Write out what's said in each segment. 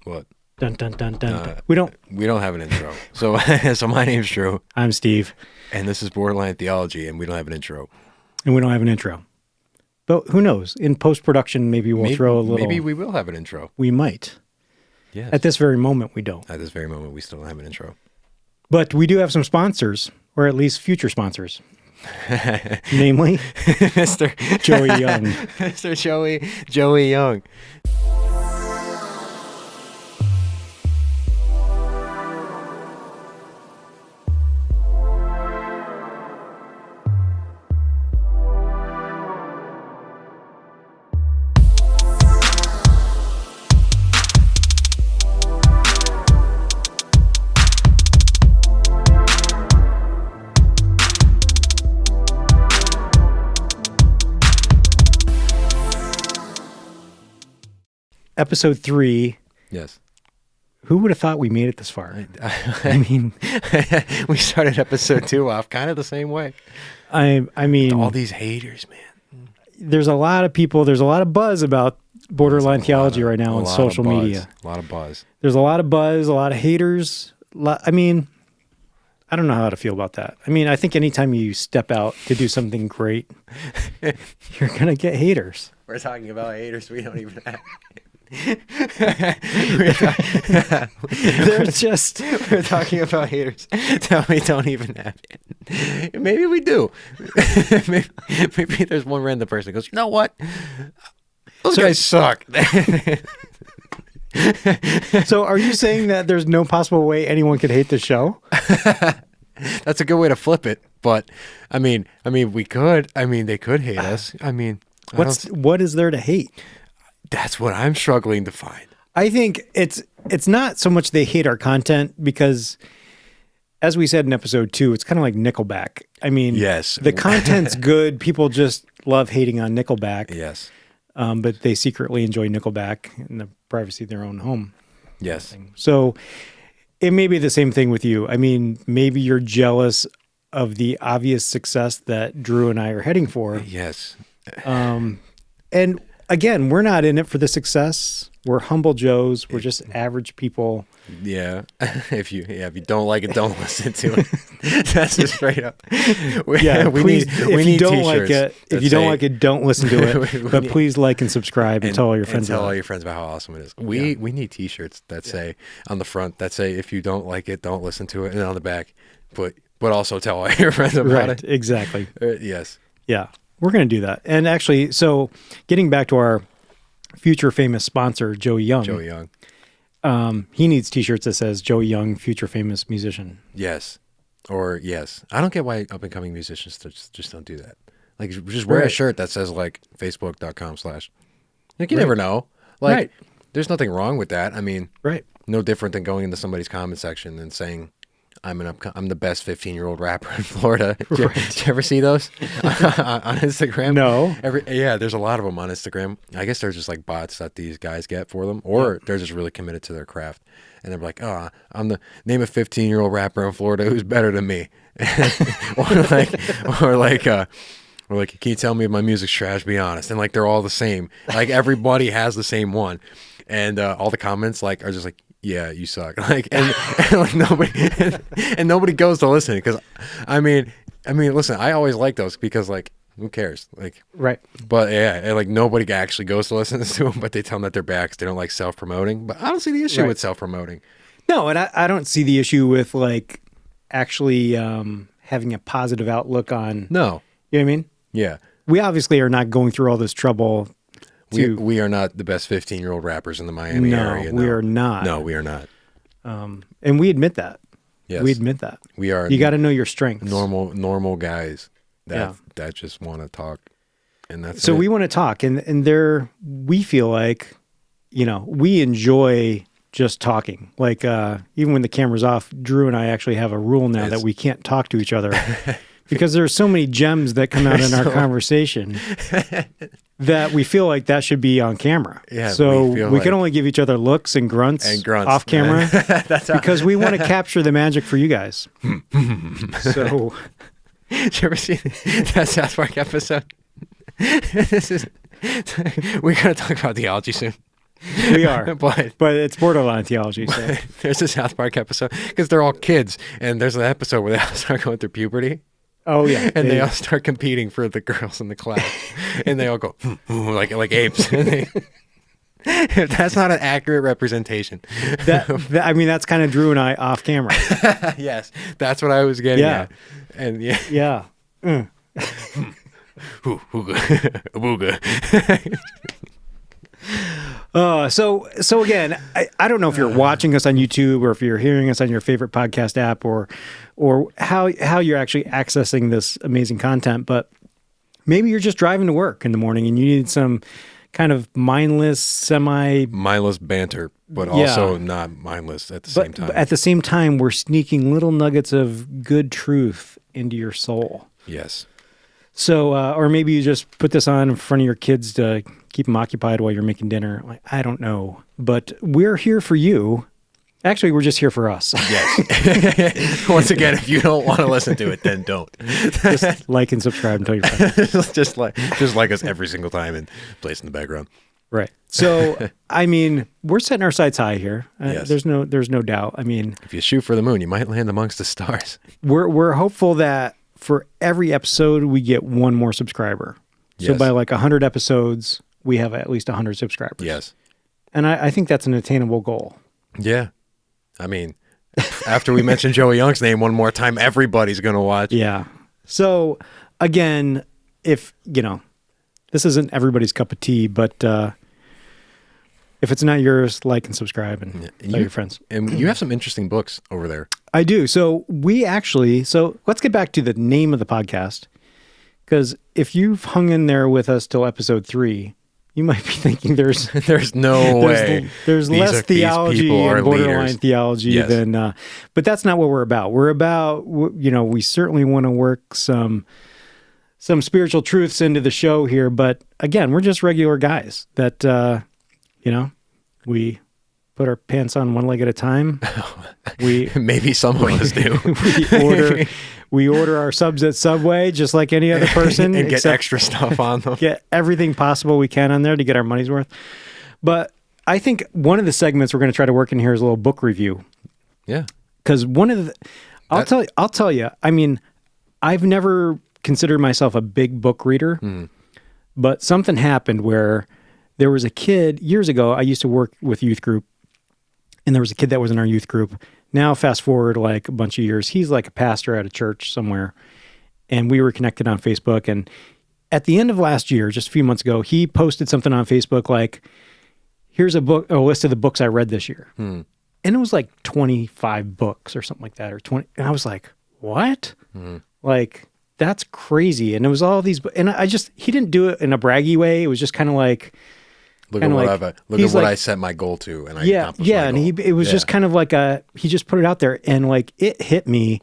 What? Dun, dun, dun, dun, dun. We don't have an intro. So my name's Drew. I'm Steve. And this is Borderline Theology, and we don't have an intro. And we don't have an intro. But who knows? In post-production, maybe we'll throw a little... Maybe we will have an intro. We might. Yes. At this very moment, we don't. At this very moment, we still don't have an intro. But we do have some sponsors, or at least future sponsors. Namely, Mr. Joey Young. Mr. Joey Young. Episode 3. Yes. Who would have thought we made it this far? I mean, we started episode 2 off kind of the same way. I mean, all these haters, man. There's a lot of people. There's a lot of buzz about borderline theology right now on social media. A lot of buzz. There's a lot of buzz, a lot of haters. I mean, I don't know how to feel about that. I mean, I think anytime you step out to do something great, you're going to get haters. We're talking about haters we don't even have. We're talking about haters that we don't even have it. Maybe we do. maybe there's one random person who goes, you know what? Those guys suck. So are you saying that there's no possible way anyone could hate the show? That's a good way to flip it. But I mean, we could. I mean, they could hate us. I mean, what is there to hate? That's what I'm struggling to find. I think it's not so much they hate our content because, as we said in episode 2, it's kind of like Nickelback. I mean, yes, the content's good. People just love hating on Nickelback. Yes. But they secretly enjoy Nickelback in the privacy of their own home. Yes. So it may be the same thing with you. I mean, maybe you're jealous of the obvious success that Drew and I are heading for. Yes. And again, we're not in it for the success. We're humble Joes. We're just average people. Yeah. If you don't like it, don't listen to it. That's just straight up. We need t-shirts. If you don't like it, don't listen to it. But please like and subscribe and tell all your friends about how awesome it is. We need t-shirts that say on the front that say if you don't like it, don't listen to it, and on the back, but also tell all your friends about it. Exactly. Yes. Yeah. We're going to do that. And actually, so getting back to our future famous sponsor, Joey Young. He needs t-shirts that says Joey Young, future famous musician. Yes. Or yes. I don't get why up and coming musicians just don't do that. Like just wear a shirt that says like facebook.com/ like you never know. Like there's nothing wrong with that. I mean, no different than going into somebody's comment section and saying, I'm the best 15-year-old rapper in Florida. Did you ever see those on Instagram? No. There's a lot of them on Instagram. I guess they're just like bots that these guys get for them, or they're just really committed to their craft. And they're like, I'm the name a 15-year-old rapper in Florida who's better than me. or like, can you tell me if my music's trash? Be honest. And like, they're all the same. Like everybody has the same one. And all the comments like are just like, yeah, you suck. Like, and like nobody goes to listen because, I mean, listen, I always like those because like, who cares? Like, But yeah, like nobody actually goes to listen to them, but they tell them that they're bad 'cause they don't like self-promoting. But I don't see the issue with self-promoting. No, and I don't see the issue with like actually having a positive outlook on. No, you know what I mean? Yeah, we obviously are not going through all this trouble. We are not the best 15-year-old rappers in the Miami area. No, we are not. No, we are not. And we admit that. Yes. We admit that. We are. You got to know your strengths. Normal guys that just want to talk. And that's so we want to talk. And we feel like, we enjoy just talking. Like, even when the camera's off, Drew and I actually have a rule now that we can't talk to each other because there's so many gems that come out in our conversation that we feel like that should be on camera. Yeah, so we can only give each other looks and grunts off camera that's because we want to capture the magic for you guys. So did you ever see that South Park episode? We're going to talk about theology soon. We are, but it's borderline theology. So. There's a South Park episode because they're all kids, and there's an episode where they all start going through puberty. Oh yeah, and they all start competing for the girls in the class, and they all go like apes. And that's not an accurate representation. I mean, that's kind of Drew and I off camera. Yes, that's what I was getting at. And yeah. So again, I don't know if you're watching us on YouTube or if you're hearing us on your favorite podcast app or how you're actually accessing this amazing content, but maybe you're just driving to work in the morning and you need some kind of mindless banter, but also not mindless at the same time. But at the same time, we're sneaking little nuggets of good truth into your soul. Yes. So, or maybe you just put this on in front of your kids to keep them occupied while you're making dinner. I don't know. But we're here for you. Actually, we're just here for us. Yes. Once again, if you don't want to listen to it, then don't. Just like and subscribe and tell your friends. just like us every single time and place in the background. Right. So, I mean, we're setting our sights high here. Yes. There's no doubt. I mean, if you shoot for the moon, you might land amongst the stars. We're hopeful that for every episode, we get one more subscriber. So by like 100 episodes, we have at least 100 subscribers. Yes. And I think that's an attainable goal. Yeah. I mean, after we mention Joey Young's name one more time, everybody's going to watch. Yeah. So again, if, this isn't everybody's cup of tea, but if it's not yours, like and subscribe and tell your friends. And you have some interesting books over there. I do. So let's get back to the name of the podcast. Because if you've hung in there with us till episode 3, you might be thinking there's no way. There's less theology and borderline leaders. Theology than, but that's not what we're about. We're about, we certainly want to work some spiritual truths into the show here. But again, we're just regular guys that, we put our pants on one leg at a time. Maybe some of us do. We order our subs at Subway just like any other person. And get extra stuff on them. Get everything possible we can on there to get our money's worth. But I think one of the segments we're going to try to work in here is a little book review. Yeah. Because I'll tell you, I mean, I've never considered myself a big book reader, but something happened where there was a kid years ago. I used to work with youth group, and there was a kid that was in our youth group. Now, fast forward like a bunch of years, he's like a pastor at a church somewhere, and we were connected on Facebook. And at the end of last year, just a few months ago, he posted something on Facebook like, here's a list of the books I read this year. And it was like 25 books or something like that, or 20. And I was like, what? Like, that's crazy. And it was all these, and he didn't do it in a braggy way. It was just kind of like, Look at what I set my goal to, and I accomplished my goal. And it was just kind of like he just put it out there, and like it hit me.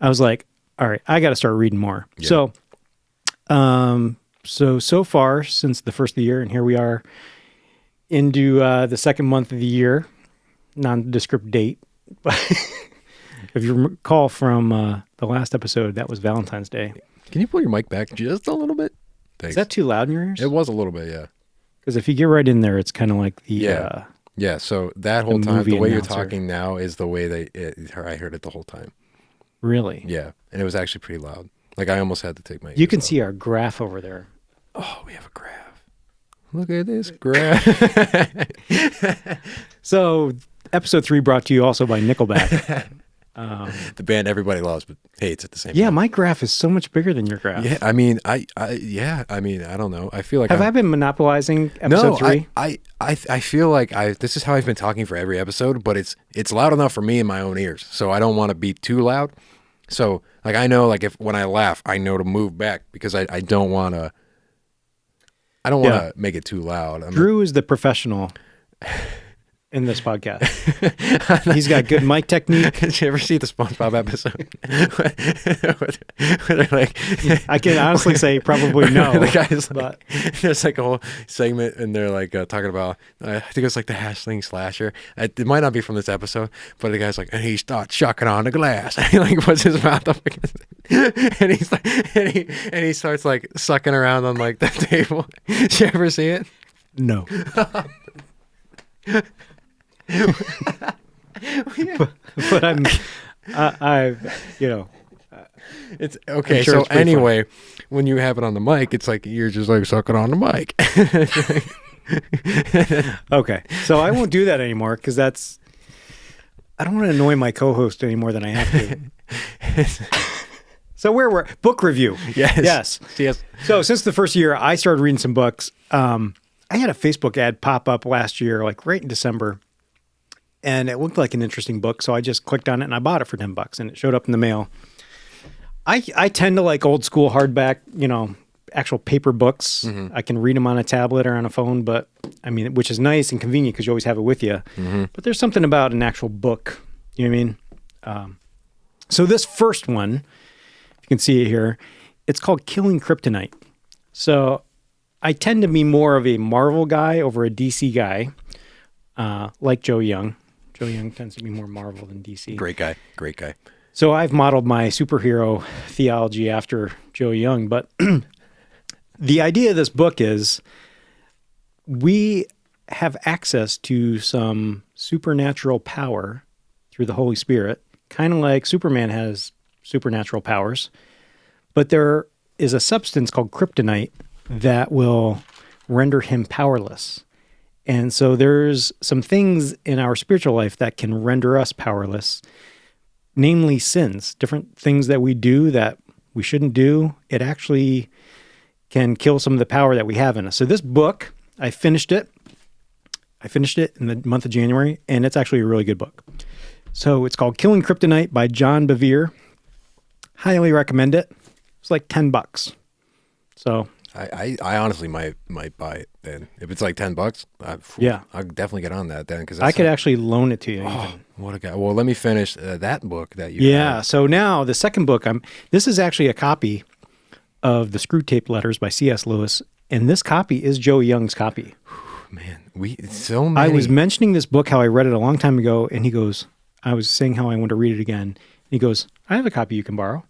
I was like, all right, I got to start reading more. Yeah. So far since the first of the year, and here we are into the second month of the year, nondescript date. If you recall from the last episode, that was Valentine's Day. Can you pull your mic back just a little bit? Thanks. Is that too loud in your ears? It was a little bit, yeah. Because if you get right in there, it's kind of like the yeah. So that whole time, the way you're talking now is the way I heard it the whole time. Really? Yeah, and it was actually pretty loud. Like I almost had to take my. You can see our graph over there. Oh, we have a graph. Look at this graph. So, episode 3 brought to you also by Nickelback. The band everybody loves but hates at the same time. Yeah, my graph is so much bigger than your graph. Yeah, I mean, I don't know. I feel like I been monopolizing episode 3? I feel like this is how I've been talking for every episode, but it's loud enough for me in my own ears, so I don't want to be too loud. So, like, I know, like, when I laugh, I know to move back because I don't want to. I don't want to make it too loud. Drew is the professional in this podcast. He's got good mic technique. Did you ever see the SpongeBob episode? Where they're like, I can honestly say probably no. The guy's like, there's like a whole segment, and they're like talking about, I think it was like the Hashling Slasher. It might not be from this episode, but the guy's like, and he starts shucking on the glass. And he like puts his mouth up against it. And he's like, and he starts like sucking around on like the table. Did you ever see it? No. but I It's okay. sure So it's pretty anyway, when you have it on the mic, it's like you're just like sucking on the mic. okay. So I won't do that anymore because I don't want to annoy my co-host any more than I have to. So where we're book review. Yes. So since the first year, I started reading some books. I had a Facebook ad pop up last year, like right in December, and it looked like an interesting book. So I just clicked on it and I bought it for $10, and it showed up in the mail. I tend to like old school hardback, actual paper books. Mm-hmm. I can read them on a tablet or on a phone, but I mean, which is nice and convenient because you always have it with you. Mm-hmm. But there's something about an actual book. You know what I mean? So this first one, you can see it here. It's called Killing Kryptonite. So I tend to be more of a Marvel guy over a DC guy, like Joe Young. Joe Young tends to be more Marvel than DC. Great guy. So I've modeled my superhero theology after Joe Young, but the idea of this book is we have access to some supernatural power through the Holy Spirit, kind of like Superman has supernatural powers, but there is a substance called kryptonite that will render him powerless. And so there's some things in our spiritual life that can render us powerless, namely sins, different things that we do that we shouldn't do. It actually can kill some of the power that we have in us. So this book, I finished it in the month of January, and it's actually a really good book. So it's called Killing Kryptonite by John Bevere. Highly recommend it. It's like $10. So I honestly might buy it then. If it's like $10, yeah, I'll definitely get on that then because I could actually loan it to you. Oh, what a guy! Well, let me finish that book that you. Yeah. Had. So now the second book, this is actually a copy of the Screwtape Letters by C.S. Lewis, and this copy is Joe Young's copy. Man, so many. I was mentioning this book, how I read it a long time ago, and he goes, I was saying how I want to read it again. And he goes, I have a copy you can borrow.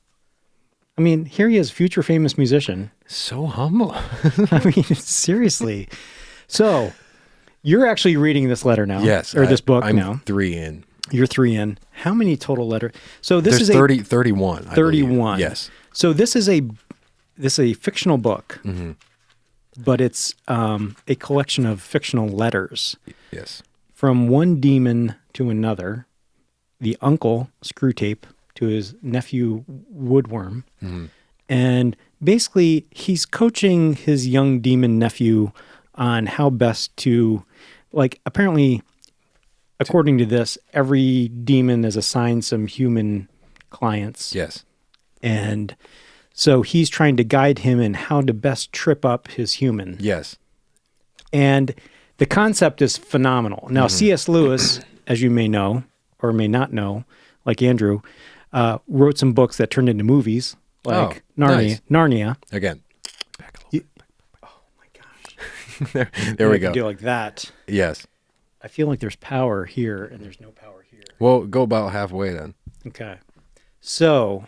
I mean, here he is, future famous musician. So humble. I mean, seriously. So you're actually reading this letter now. Yes. Or this book I'm now. 3 in. You're 3 in. How many total letters? So this There's is 31. 31. Yes. So this is a fictional book, Mm-hmm. but it's a collection of fictional letters. Yes. From one demon to another, the uncle, Screwtape, to his nephew, Woodworm. Mm-hmm. And basically, he's coaching his young demon nephew on how best to, like, apparently, according to this, every demon is assigned some human clients. Yes. And so he's trying to guide him in how to best trip up his human. Yes. And the concept is phenomenal. Now, C.S. Lewis, as you may know or may not know, like Andrew, wrote some books that turned into movies, like Narnia. Again. Back a little bit. Oh my gosh. there we go. Do it like that. Yes. I feel like there's power here and there's no power here. Well, go about halfway then. Okay. So,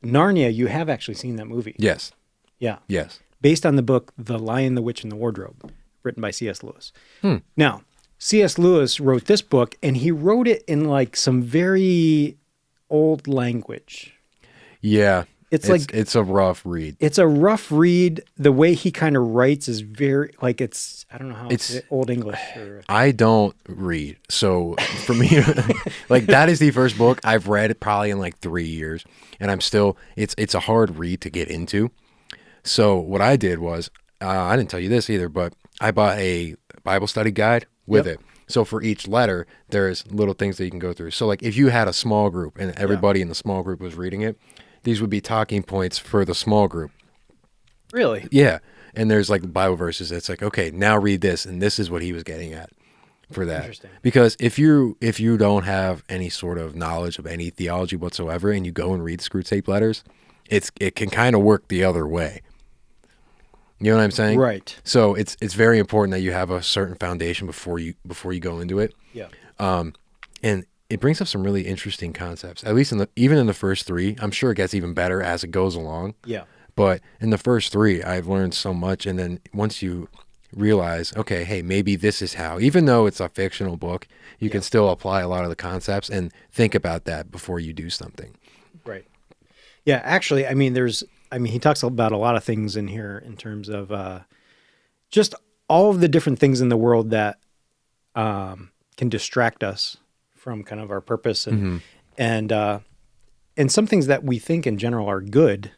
Narnia, you have actually seen that movie. Yes. Yeah. Yes. Based on the book The Lion, the Witch, and the Wardrobe, written by C.S. Lewis. Now, C.S. Lewis wrote this book, and he wrote it in like some very old language. Yeah. It's a rough read. It's a rough read. The way he kind of writes is very, like, it's, I don't know how it's Old English. I don't read. So for me, like, that is the first book I've read probably in like 3 years. And I'm still, it's a hard read to get into. So what I did was, I didn't tell you this either, but I bought a Bible study guide with it. So for each letter, there's little things that you can go through. So like if you had a small group and everybody in the small group was reading it, these would be talking points for the small group. Really? Yeah. And there's like Bible verses. It's like, okay, now read this. And this is what he was getting at for that. Interesting. Because if you don't have any sort of knowledge of any theology whatsoever and you go and read Screwtape Letters, it can kind of work the other way. You know what I'm saying? Right. So it's very important that you have a certain foundation before you go into it. Yeah. And it brings up some really interesting concepts. At least even in the first 3, I'm sure it gets even better as it goes along. Yeah. But in the first 3, I've learned so much. And then once you realize, okay, hey, maybe this is how, even though it's a fictional book, you can still apply a lot of the concepts and think about that before you do something. Right. Yeah, actually, he talks about a lot of things in here in terms of just all of the different things in the world that can distract us from kind of our purpose, and some things that we think in general are good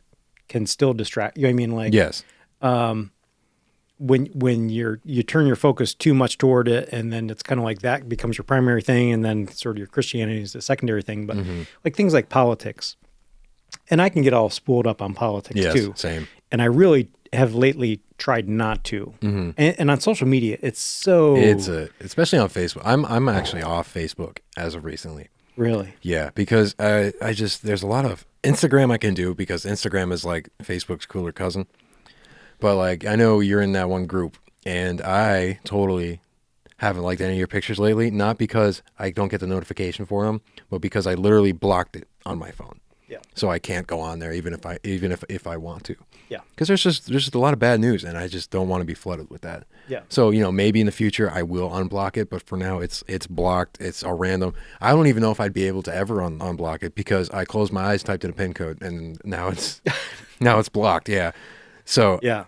can still distract you. Yes. When you turn your focus too much toward it, and then it's kind of like that becomes your primary thing, and then sort of your Christianity is the secondary thing. But like things like politics, and I can get all spooled up on politics too. Same. And I really have lately tried not to. And on social media, especially on Facebook. I'm actually off Facebook as of recently. Really? Yeah, because there's a lot of Instagram I can do because Instagram is like Facebook's cooler cousin. But like, I know you're in that one group, and I totally haven't liked any of your pictures lately, not because I don't get the notification for them, but because I literally blocked it on my phone. Yeah. So I can't go on there even if I want to. Yeah. Because there's just a lot of bad news, and I just don't want to be flooded with that. Yeah. So, maybe in the future I will unblock it, but for now it's blocked. It's a random. I don't even know if I'd be able to ever unblock it because I closed my eyes, typed in a PIN code, and now it's blocked. Yeah. So yeah.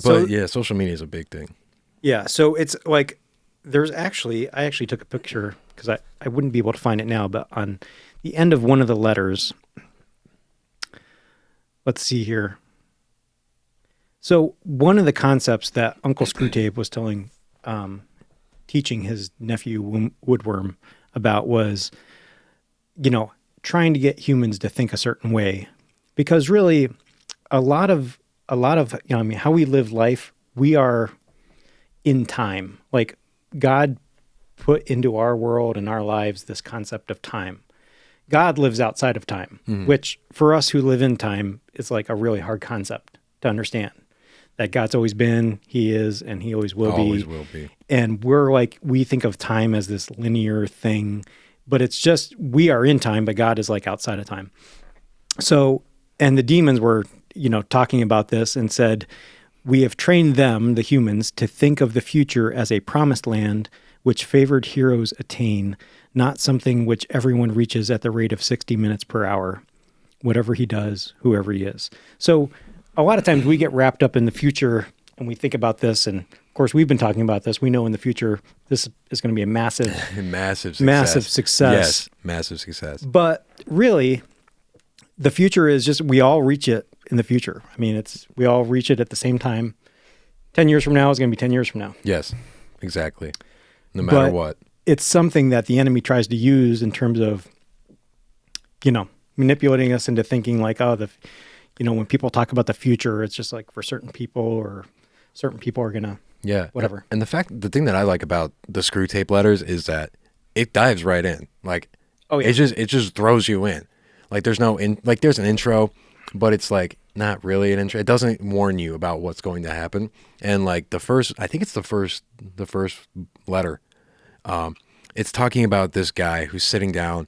But social media is a big thing. Yeah. So it's like I actually took a picture because I wouldn't be able to find it now, but on the end of one of the letters, let's see here. So one of the concepts that Uncle Screwtape was teaching his nephew Woodworm about was, trying to get humans to think a certain way, because really a lot of how we live life, we are in time. Like God put into our world and our lives this concept of time. God lives outside of time, which for us who live in time is like a really hard concept to understand. That God's always been, He is, and He always will be. Always will be. And we think of time as this linear thing, but it's just, we are in time, but God is like outside of time. So, and the demons were, talking about this and said, we have trained them, the humans, to think of the future as a promised land which favored heroes attain, not something which everyone reaches at the rate of 60 minutes per hour, whatever he does, whoever he is. So a lot of times we get wrapped up in the future and we think about this. And of course, we've been talking about this. We know in the future, this is going to be a massive success. Yes, massive success. But really, the future is just, we all reach it in the future. I mean, we all reach it at the same time. 10 years from now is going to be 10 years from now. Yes, exactly. No matter what. It's something that the enemy tries to use in terms of, manipulating us into thinking like, when people talk about the future, it's just like for certain people, or certain people are going to, whatever. And the thing that I like about the Screwtape Letters is that it dives right in. Like, it just throws you in. Like, there's there's an intro, but it's like not really an intro. It doesn't warn you about what's going to happen. And like I think it's the first letter. It's talking about this guy who's sitting down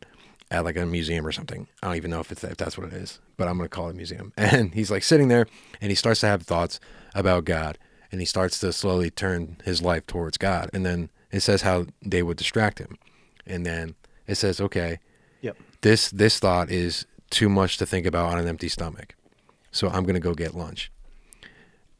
at like a museum or something. I don't even know if that's what it is, but I'm going to call it a museum. And he's like sitting there and he starts to have thoughts about God, and he starts to slowly turn his life towards God. And then it says how they would distract him. And then it says, okay, this thought is too much to think about on an empty stomach. So I'm going to go get lunch.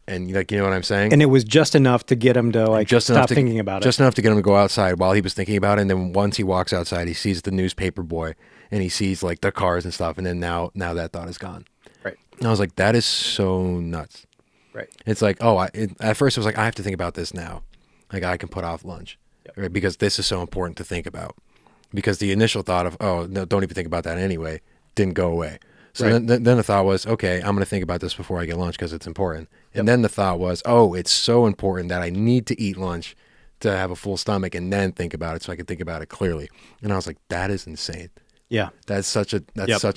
And you know what I'm saying? And it was just enough to get him to stop thinking about it. Just enough to get him to go outside while he was thinking about it. And then once he walks outside, he sees the newspaper boy and he sees like the cars and stuff. And then now that thought is gone. Right. And I was like, that is so nuts. Right. It's like, at first it was like, I have to think about this now. Like I can put off lunch, right? Because this is so important to think about. Because the initial thought of, no, don't even think about that anyway, didn't go away. So then the thought was, okay, I'm going to think about this before I get lunch because it's important. And then the thought was, it's so important that I need to eat lunch to have a full stomach and then think about it so I can think about it clearly. And I was like, that is insane. Yeah. That's such a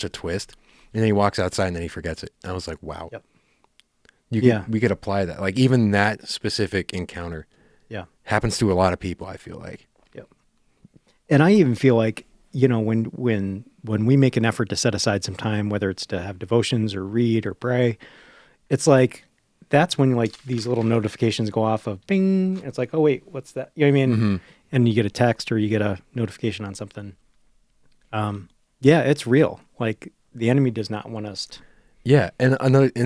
twist. And then he walks outside and then he forgets it. And I was like, wow. Yep. We could apply that. Like even that specific encounter happens to a lot of people, I feel like. Yep. And I even feel like, when we make an effort to set aside some time, whether it's to have devotions or read or pray, it's like that's when like these little notifications go off of bing. It's like, oh wait, what's that? You know what I mean? Mm-hmm. And you get a text or you get a notification on something. Yeah, it's real. Like the enemy does not want us And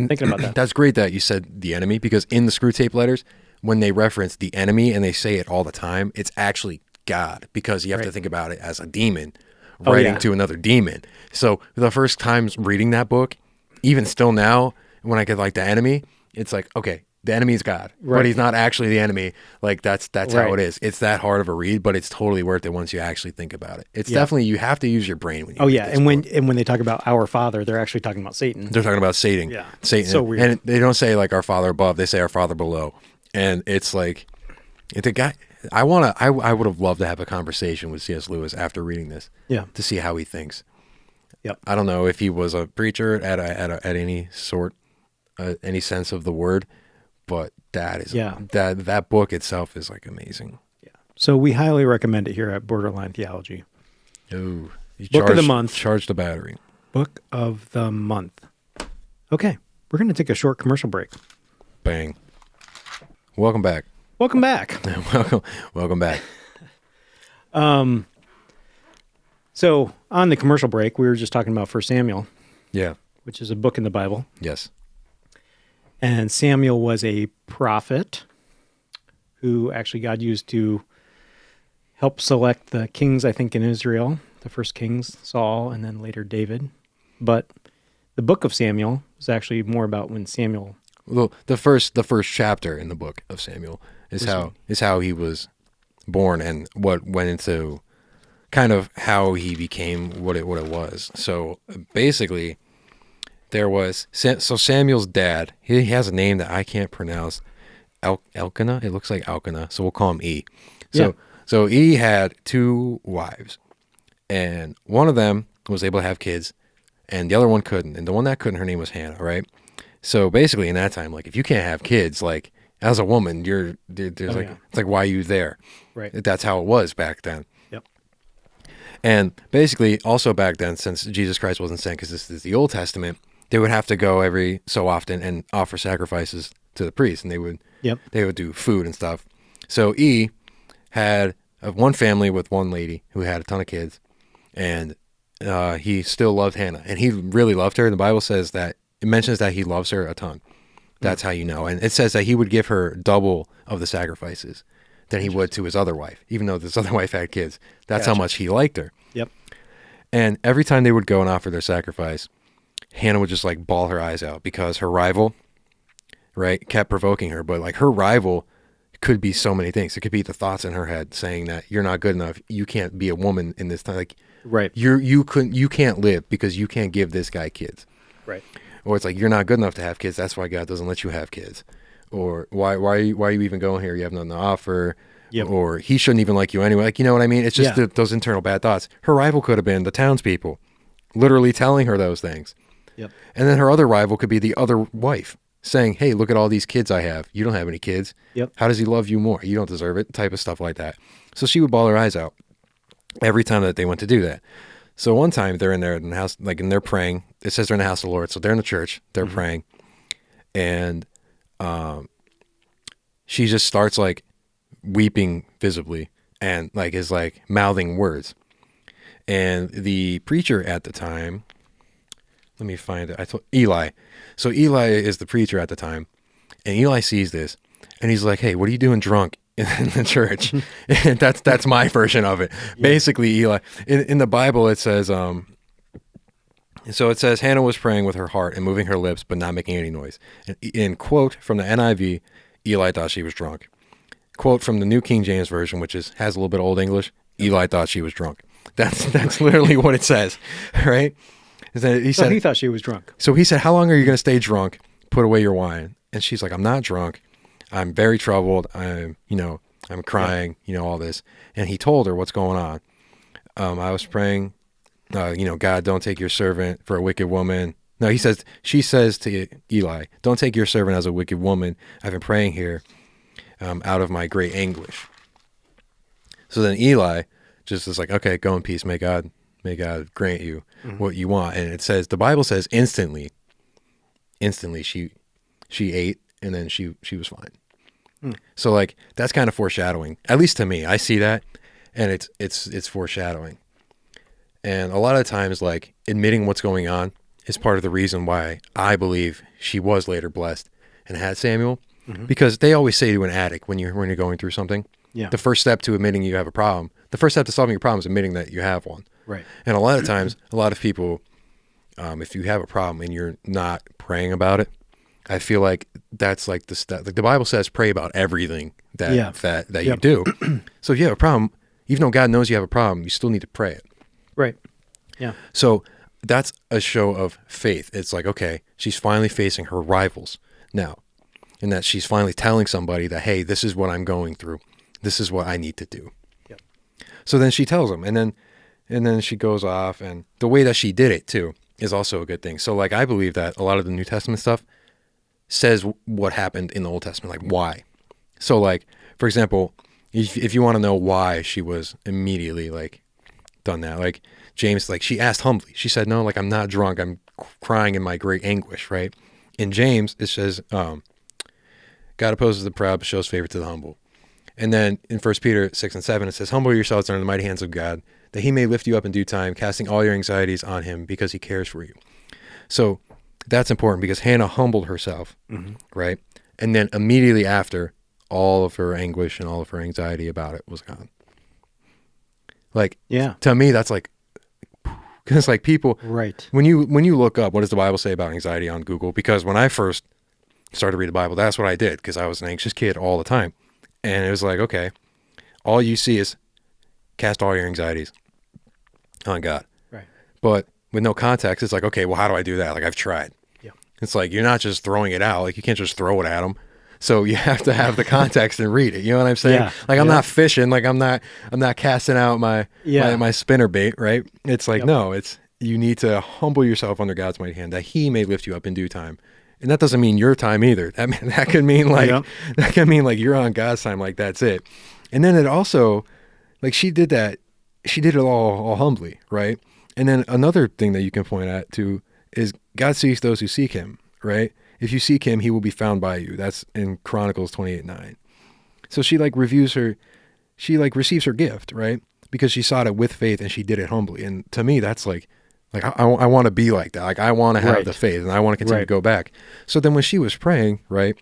thinking about that. That's great that you said the enemy, because in the Screwtape Letters, when they reference the enemy and they say it all the time, it's actually God, because you have to think about it as a demon writing to another demon. So the first times reading that book, even still now, when I get like the enemy, it's like, okay, the enemy is God, but he's not actually the enemy. Like that's how it is. It's that hard of a read, but it's totally worth it once you actually think about it. It's definitely, you have to use your brain when you read this book. When they talk about our Father, they're actually talking about Satan. They're talking about Satan. Yeah. Satan. So weird. And they don't say like our Father above, they say our Father below. And it's like, the guy, I would have loved to have a conversation with C.S. Lewis after reading this. Yeah. To see how he thinks. Yep. I don't know if he was a preacher at any sort, any sense of the word, but that is that book itself is like amazing. Yeah. So we highly recommend it here at Borderline Theology. Oh, Book of the month. Charge the battery. Book of the month. Okay, we're going to take a short commercial break. Bang. Welcome back. Welcome back. Welcome back. So on the commercial break, we were just talking about 1 Samuel. Yeah. Which is a book in the Bible. Yes. And Samuel was a prophet who actually God used to help select the kings, I think, in Israel. The first kings, Saul, and then later David. But the book of Samuel is actually more about when Samuel... Well, the first chapter in the book of Samuel is how he was born and what went into kind of how he became what it was. So basically, there was Samuel's dad. He has a name that I can't pronounce. Elkanah. It looks like Elkanah, so we'll call him E. So E had 2 wives, and one of them was able to have kids, and the other one couldn't. And the one that couldn't, her name was Hannah, right? So basically, in that time, like if you can't have kids, like as a woman, it's like, why are you there? Right. That's how it was back then. Yep. And basically, also back then, since Jesus Christ wasn't sent, because this is the Old Testament, they would have to go every so often and offer sacrifices to the priest, and they would do food and stuff. So E had one family with one lady who had a ton of kids, and he still loved Hannah, and he really loved her. And the Bible says that it mentions that he loves her a ton. That's how you know. And it says that he would give her double of the sacrifices than he would to his other wife, even though this other wife had kids. That's how much he liked her. Yep. And every time they would go and offer their sacrifice, Hannah would just like bawl her eyes out because her rival, right, kept provoking her. But like her rival could be so many things. It could be the thoughts in her head saying that you're not good enough. You can't be a woman in this time. Like, right. You can't live because you can't give this guy kids. Right. Or it's like, you're not good enough to have kids. That's why God doesn't let you have kids. Or why are you even going here? You have nothing to offer. Yep. Or he shouldn't even like you anyway. Like, you know what I mean? It's just those internal bad thoughts. Her rival could have been the townspeople literally telling her those things. Yep. And then her other rival could be the other wife saying, hey, look at all these kids I have. You don't have any kids. Yep. How does he love you more? You don't deserve it. Type of stuff like that. So she would bawl her eyes out every time that they went to do that. So one time they're in there in the house, like, and they're praying. It says they're in the house of the Lord. So they're in the church. They're praying. And she just starts like weeping visibly and like is like mouthing words. And the preacher at the time, let me find it. I told Eli. So Eli is the preacher at the time. And Eli sees this and he's like, hey, what are you doing drunk in the church? And that's my version of it. Yeah. Basically, Eli, in the Bible, it says, so it says, Hannah was praying with her heart and moving her lips, but not making any noise. And in quote from the NIV, Eli thought she was drunk. Quote from the New King James Version, which has a little bit of Old English, Eli thought she was drunk. That's literally what it says, right? He said, he thought she was drunk. So he said, how long are you going to stay drunk? Put away your wine. And she's like, I'm not drunk. I'm very troubled. I'm crying, all this. And he told her what's going on. I was praying, God, don't take your servant for a wicked woman. No, she says to Eli, don't take your servant as a wicked woman. I've been praying here out of my great anguish. So then Eli just is like, okay, go in peace. May God grant you what you want. And it says, the Bible says instantly she ate and then she was fine. So like that's kind of foreshadowing, at least to me. I see that, and it's foreshadowing. And a lot of times, like, admitting what's going on is part of the reason why I believe she was later blessed and had Samuel, because they always say to an addict when you're going through something, the first step to admitting you have a problem, the first step to solving your problem is admitting that you have one. Right. And a lot of times, a lot of people, if you have a problem and you're not praying about it, I feel like that's like the step. Like the Bible says, pray about everything that you do. So if you have a problem, even though God knows you have a problem, you still need to pray it. Right. Yeah. So that's a show of faith. It's like, okay, she's finally facing her rivals now, and that she's finally telling somebody that, hey, this is what I'm going through. This is what I need to do. Yep. So then she tells him, and then she goes off, and the way that she did it too is also a good thing. So like, I believe that a lot of the New Testament stuff says what happened in the Old Testament, like why. So like, for example, if you want to know why she was immediately like done that, like James, like she asked humbly, she said, no, like I'm not drunk, I'm crying in my great anguish, right? In James it says, God opposes the proud but shows favor to the humble. And then in 1 Peter 6 and 7 it says, humble yourselves under the mighty hands of God, that he may lift you up in due time, casting all your anxieties on him because he cares for you. So that's important, because Hannah humbled herself, right? And then immediately after, all of her anguish and all of her anxiety about it was gone. Like, to me, that's like, because like people, right? When you look up what does the Bible say about anxiety on Google, because when I first started to read the Bible, that's what I did, because I was an anxious kid all the time, and it was like, okay, all you see is cast all your anxieties on God, right? But with no context, it's like, okay, well, how do I do that? Like, I've tried. Yeah, it's like you're not just throwing it out. Like, you can't just throw it at them. So you have to have the context and read it. You know what I'm saying? Yeah. Like I'm not fishing. Like I'm not casting out my spinner bait, right? It's like, no, it's, you need to humble yourself under God's mighty hand that he may lift you up in due time. And that doesn't mean your time either. That could mean like, that can mean like you're on God's time. Like that's it. And then it also, like she did that. She did it all humbly. Right. And then another thing that you can point at too is God seeks those who seek him, right? If you seek him, he will be found by you. That's in Chronicles 28:9. So she like she receives her gift, right? Because she sought it with faith and she did it humbly. And to me, that's like I want to be like that. Like I want to have the faith and I want to continue to go back. So then when she was praying, right?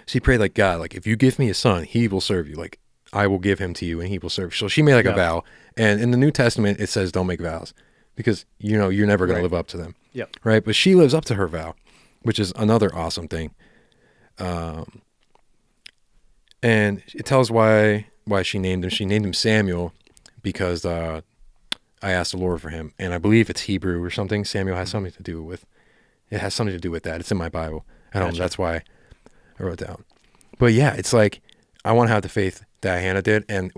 She prayed like, God, like if you give me a son, he will serve you. Like I will give him to you and he will serve you. So she made like a vow. And in the New Testament, it says don't make vows because you know you're never going to live up to them. Yep. Right? But she lives up to her vow, which is another awesome thing. And it tells why she named him. She named him Samuel because I asked the Lord for him. And I believe it's Hebrew or something. Samuel has something to do with, it has something to do with that. It's in my Bible. I don't know. That's why I wrote it down. But yeah, it's like, I want to have the faith that Hannah did. And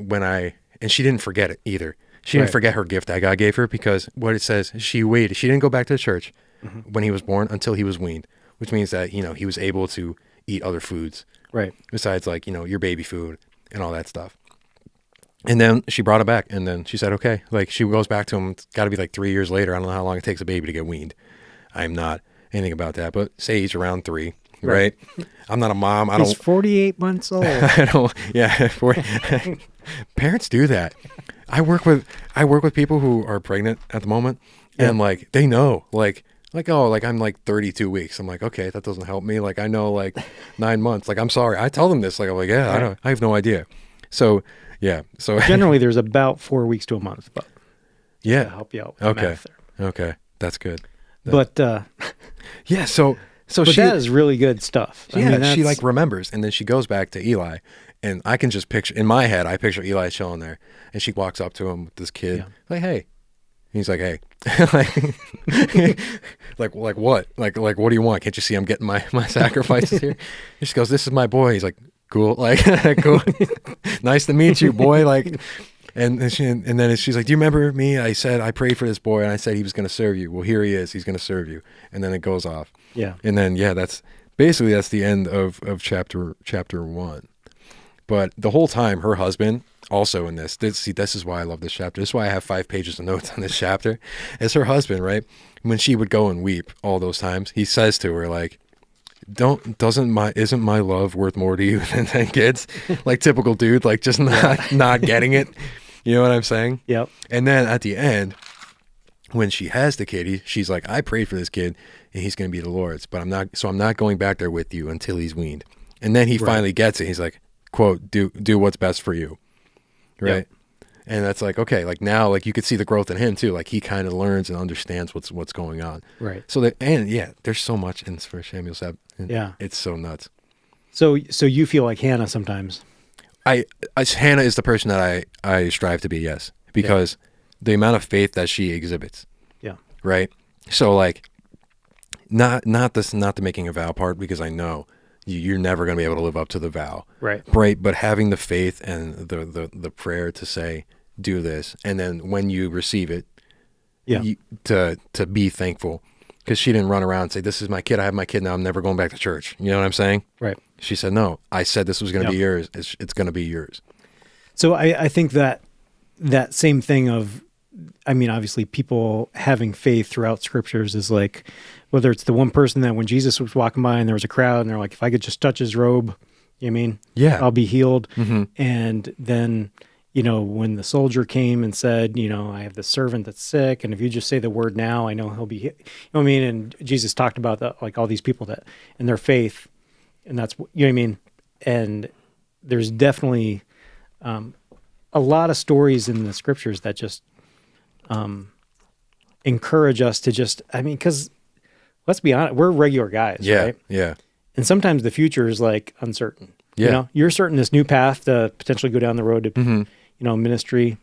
and she didn't forget it either. She didn't forget her gift that God gave her, because what it says, she waited. She didn't go back to the church when he was born until he was weaned, which means that, you know, he was able to eat other foods. Right. Besides like, you know, your baby food and all that stuff. And then she brought it back, and then she said, okay, like she goes back to him. It's got to be like 3 years later. I don't know how long it takes a baby to get weaned. I'm not anything about that, but say he's around 3, right? I'm not a mom. He's 48 months old. I don't, parents do that. I work with people who are pregnant at the moment, and like, they know, like, oh, like I'm like 32 weeks. I'm like, okay, that doesn't help me. Like I know like 9 months. Like I'm sorry. I tell them this. Like I'm like, I have no idea. So yeah. So generally there's about 4 weeks to a month, but to help you out with the math there. Okay. That's good. But yeah. So but that is really good stuff. Yeah. I mean, she like remembers, and then she goes back to Eli, and I can just picture in my head. I picture Eli chilling there, and she walks up to him with this kid, like, hey. He's like, hey, like what? Like, what do you want? Can't you see I'm getting my sacrifices here? He just goes, this is my boy. He's like, cool. Like, cool. Nice to meet you, boy. Like, and then she's like, do you remember me? I said, I prayed for this boy and I said he was going to serve you. Well, here he is. He's going to serve you. And then it goes off. Yeah. And then, that's the end of chapter 1. But the whole time, her husband, also in this is why I love this chapter. This is why I have 5 pages of notes on this chapter. It's her husband, right? When she would go and weep all those times, he says to her, like, isn't my love worth more to you than 10 kids? Like typical dude, like just not getting it. You know what I'm saying? Yep. And then at the end, when she has the kid, she's like, I prayed for this kid and he's going to be the Lord's, but I'm not going back there with you until he's weaned. And then he finally gets it. He's like, quote, do what's best for you. Right. Yep. And that's like, okay, like now, like you could see the growth in him too. Like he kind of learns and understands what's going on. Right. So there's so much in 1 Samuel 7. Yeah. It's so nuts. So you feel like Hannah sometimes. Hannah is the person that I strive to be, yes. Because the amount of faith that she exhibits. Yeah. Right. So like, not the making a vow part, because I know you're never going to be able to live up to the vow. Right. Right. But having the faith and the prayer to say, do this. And then when you receive it, to be thankful, because she didn't run around and say, this is my kid. I have my kid now. I'm never going back to church. You know what I'm saying? Right. She said, no, I said this was going to be yours. It's going to be yours. So I think that same thing of, I mean, obviously people having faith throughout scriptures is like, whether it's the one person that when Jesus was walking by and there was a crowd and they're like, if I could just touch his robe, you know what I mean? Yeah. I'll be healed. Mm-hmm. And then, when the soldier came and said, I have this servant that's sick, and if you just say the word now, I know he'll be, you know what I mean? And Jesus talked about like all these people that, and their faith, and that's, you know what I mean? And there's definitely a lot of stories in the scriptures that just encourage us to just, because let's be honest, we're regular guys, right? Yeah. And sometimes the future is like uncertain. Yeah. You're certain this new path to potentially go down the road to, ministry.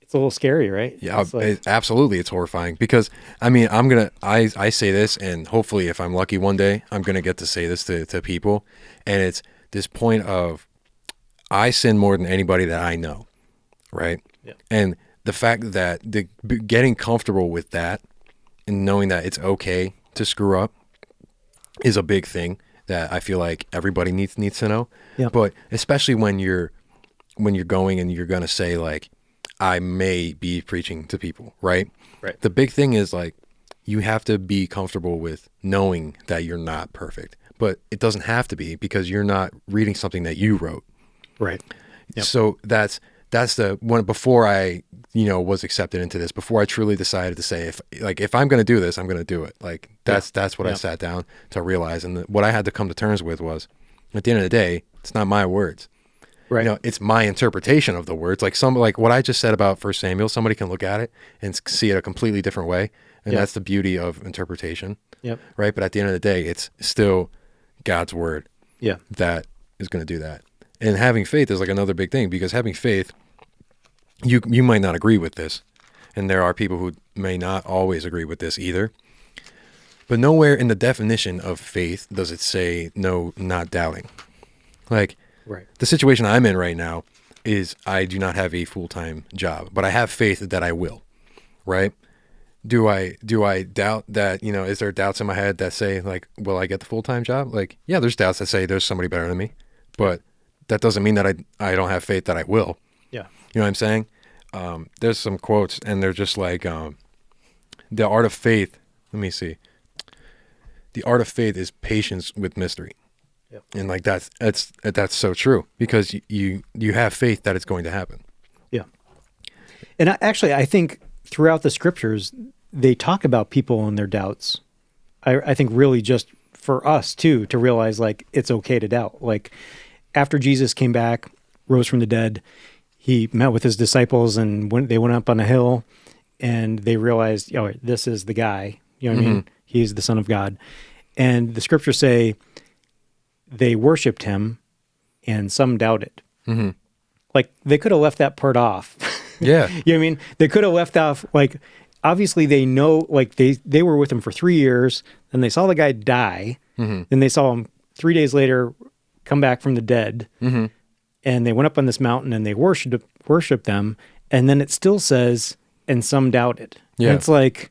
It's a little scary, right? Yeah, absolutely. It's horrifying because, I say this, and hopefully if I'm lucky one day, I'm going to get to say this to people. And it's this point of, I sin more than anybody that I know, right? Yeah. And the fact that getting comfortable with that and knowing that it's okay to screw up is a big thing that I feel like everybody needs to know. Yeah. But especially when you're going and you're going to say like, I may be preaching to people, right? Right. The big thing is like, you have to be comfortable with knowing that you're not perfect, but it doesn't have to be, because you're not reading something that you wrote. Right. Yep. So that's the one before I, was accepted into this, before I truly decided to say, if I'm going to do this, I'm going to do it. Like that's what I sat down to realize. And what I had to come to terms with was, at the end of the day, it's not my words. Right. It's my interpretation of the words. Like what I just said about 1 Samuel, somebody can look at it and see it a completely different way. And that's the beauty of interpretation. Yep. Right. But at the end of the day, it's still God's word. Yeah. That is going to do that. And having faith is like another big thing, because having faith, you might not agree with this. And there are people who may not always agree with this either. But nowhere in the definition of faith does it say no, not doubting. Like, right. The situation I'm in right now is I do not have a full-time job, but I have faith that I will, right? Do I doubt that, is there doubts in my head that say like, will I get the full-time job? Like, yeah, there's doubts that say there's somebody better than me, but that doesn't mean that I don't have faith that I will. Yeah. You know what I'm saying? There's some quotes and they're just like, the art of faith, let me see. The art of faith is patience with mystery. Yep. And like that's so true, because you have faith that it's going to happen. Yeah. And I think throughout the scriptures, they talk about people and their doubts. I think really just for us too, to realize like it's okay to doubt. Like after Jesus came back, rose from the dead, he met with his disciples and they went up on a hill and they realized, this is the guy, you know what I mean? He's the Son of God. And the scriptures say they worshiped him and some doubted. Mm-hmm. Like they could have left that part off. Yeah. You know what I mean? They could have left off, like, obviously they know, like they were with him for 3 years and they saw the guy die. Mm-hmm. Then they saw him 3 days later come back from the dead. Mm-hmm. And they went up on this mountain and they worshiped them. And then it still says, and some doubted. Yeah. And it's like,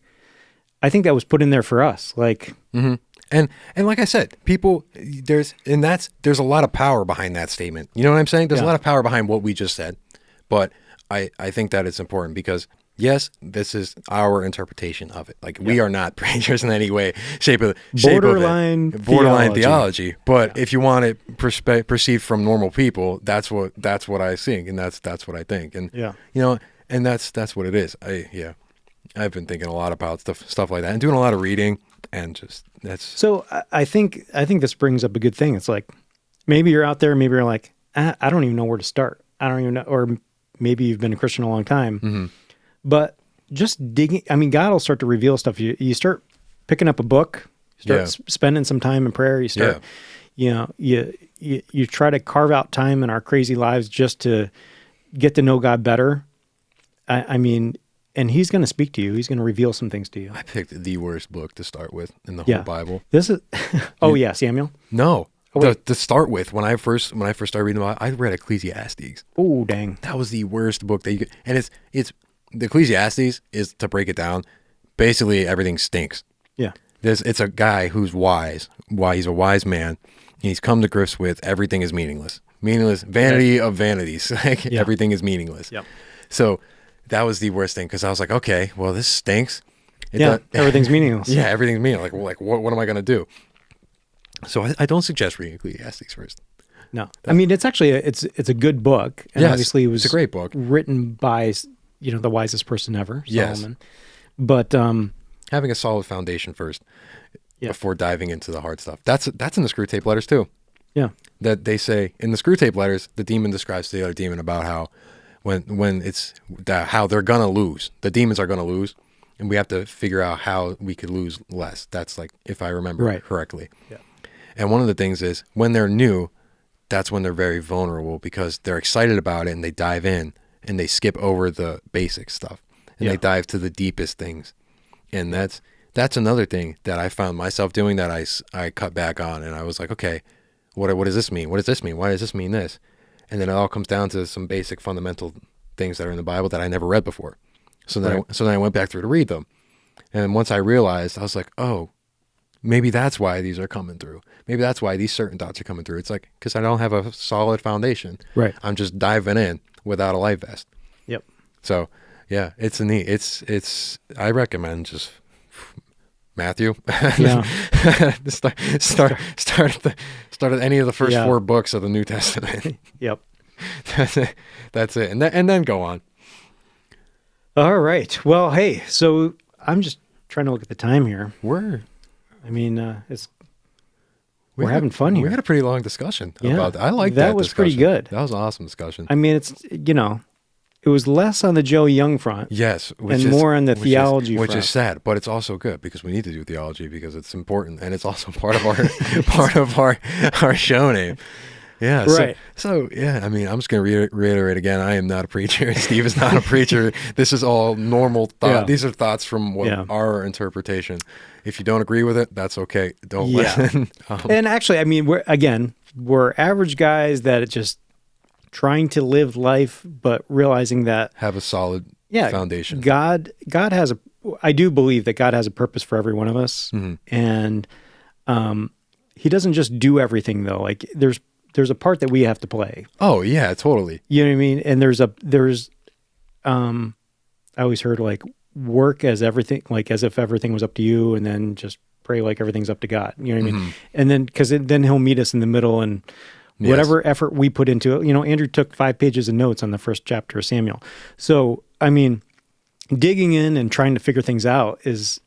I think that was put in there for us. Like, mm-hmm. And like I said, people, there's a lot of power behind that statement. You know what I'm saying? There's a lot of power behind what we just said. But I think that it's important because yes, this is our interpretation of it. Like we are not preachers in any way, shape of Borderline theology. But if you want it perceived from normal people, that's what I think, and that's what I think. And and that's what it is. I've been thinking a lot about stuff like that, and doing a lot of reading, and just that's. So I think this brings up a good thing. It's like maybe you're out there, maybe you're like, I don't even know where to start. I don't even know, or maybe you've been a Christian a long time. Mm-hmm. But just digging, I mean, God will start to reveal stuff. You start picking up a book, start spending some time in prayer. You start, you try to carve out time in our crazy lives just to get to know God better. I mean, and He's going to speak to you. He's going to reveal some things to you. I picked the worst book to start with in the whole Bible. This is, Samuel. No. To start with, when I first started reading the Bible, I read Ecclesiastes. Oh, dang! That was the worst book that you could. And it's the Ecclesiastes is, to break it down, basically everything stinks. Yeah, it's a guy who's wise. Why he's a wise man. He's come to grips with everything is meaningless. Vanity of vanities. Like everything is meaningless. Yep. So that was the worst thing because I was like, okay, well this stinks. Everything's meaningless. Yeah, everything's meaningless. Like what am I gonna do? So I don't suggest reading Ecclesiastes first. No, I mean it's actually it's a good book, and obviously it was a great book written by the wisest person ever, Solomon. Yes. But having a solid foundation first before diving into the hard stuff. That's in the Screwtape Letters too. Yeah, that they say in the Screwtape Letters, the demon describes to the other demon about how when it's how they're gonna lose, the demons are gonna lose, and we have to figure out how we could lose less. That's like if I remember correctly. Yeah. And one of the things is when they're new, that's when they're very vulnerable because they're excited about it and they dive in and they skip over the basic stuff and they dive to the deepest things. And that's another thing that I found myself doing that I cut back on, and I was like, okay, what does this mean? What does this mean? Why does this mean this? And then it all comes down to some basic fundamental things that are in the Bible that I never read before. So then I went back through to read them. And once I realized, I was like, oh, maybe that's why these are coming through. Maybe that's why these certain thoughts are coming through. It's like, because I don't have a solid foundation. Right. I'm just diving in without a life vest. Yep. So yeah, it's I recommend just Matthew. Yeah. start at any of the first 4 books of the New Testament. Yep. That's it. And then go on. All right. Well, hey, so I'm just trying to look at the time here. We're having fun here. We had a pretty long discussion about that. I like that. That was pretty good. That was an awesome discussion. I mean, it's, it was less on the Joe Young front. Yes. More on the theology front. Which is sad, but it's also good because we need to do theology because it's important and it's also part of our show name. Yeah. Right. So yeah, I mean, I'm just going to reiterate again. I am not a preacher. Steve is not a preacher. This is all normal thought. Yeah. These are thoughts from our interpretation. If you don't agree with it, that's okay. Don't listen. And actually, I mean, we're average guys that are just trying to live life, but realizing that have a solid foundation. God has I do believe that God has a purpose for every one of us. Mm-hmm. And He doesn't just do everything though. Like there's a part that we have to play. Oh yeah, totally. You know what I mean? And I always heard like work as everything, like as if everything was up to you, and then just pray like everything's up to God. You know what I mean? And then, cause then He'll meet us in the middle, and whatever effort we put into it, Andrew took 5 pages of notes on the first chapter of Samuel. So, I mean, digging in and trying to figure things out is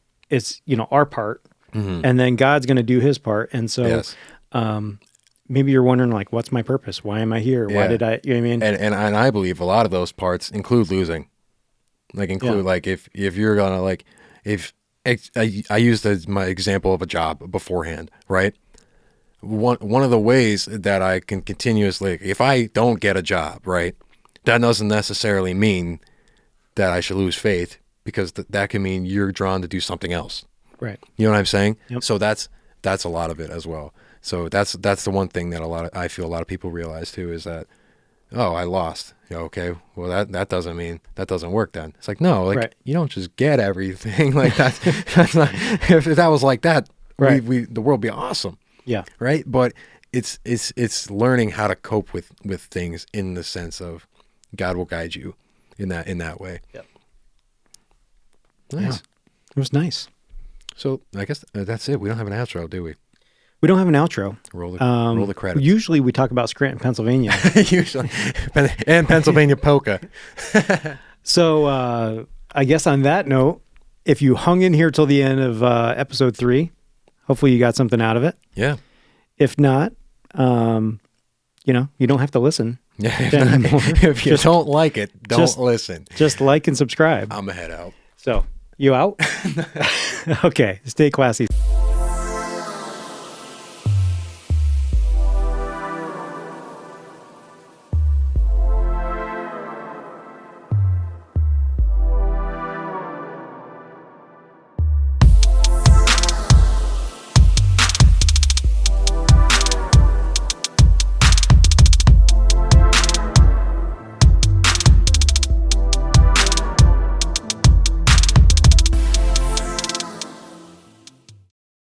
our part, and then God's going to do His part. And so, maybe you're wondering like, what's my purpose? Why am I here? Why did I, you know what I mean? And I believe a lot of those parts include losing. Like if you're gonna like, if I used my example of a job beforehand, right? One of the ways that I can continuously, if I don't get a job, right, that doesn't necessarily mean that I should lose faith, because that can mean you're drawn to do something else. Right. You know what I'm saying? Yep. So that's a lot of it as well. So that's the one thing that I feel a lot of people realize too, is that, oh, I lost. Okay, well that doesn't mean that doesn't work then. It's like, no, like you don't just get everything. Like that's not, if that was like that, the world would be awesome. Yeah. Right. But it's learning how to cope with things in the sense of God will guide you in that way. Yep. Nice. Yeah. It was nice. So I guess that's it. We don't have an outro, do we? We don't have an outro. Roll the credits. Usually we talk about Scranton, Pennsylvania. Usually. And Pennsylvania polka. So I guess on that note, if you hung in here till the end of episode 3, hopefully you got something out of it. Yeah. If not, you don't have to listen. Yeah. If you don't like it, don't listen. Just like and subscribe. I'm a head out. So, you out? Okay. Stay classy.